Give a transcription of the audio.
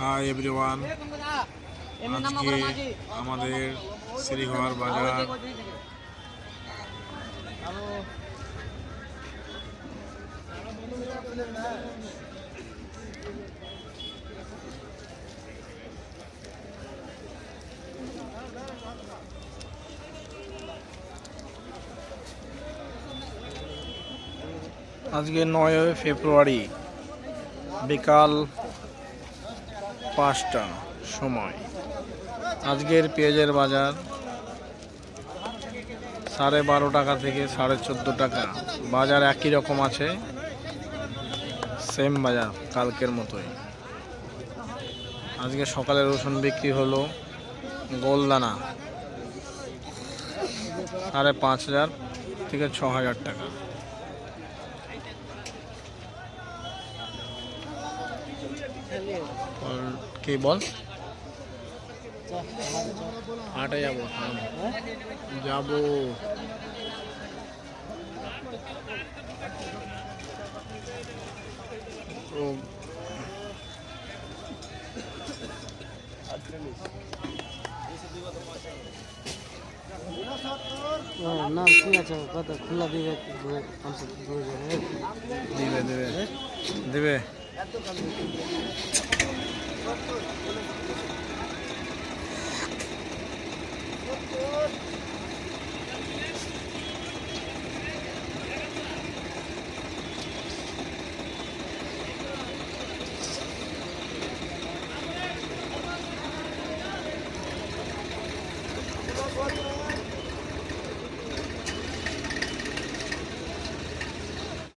Hi everyone, আজকে আমাদের শ্রীঘর বাজার আজকে 9 ফেব্রুয়ারি বিকাল 5টা সময়। আজকের পেঁয়াজের বাজার 12.5 টাকা থেকে 14.5 টাকা। বাজার একই রকম আছে, সেম বাজার কালকের মতোই। আজকে সকালে রসুন বিক্রি হলো গোলদানা 5,500 থেকে 6,000 টাকা। কি বল, হাটে যাবো? যাবো। না ঠিক আছে, কত খোলা দিবে? দিবে দিবে দিবে।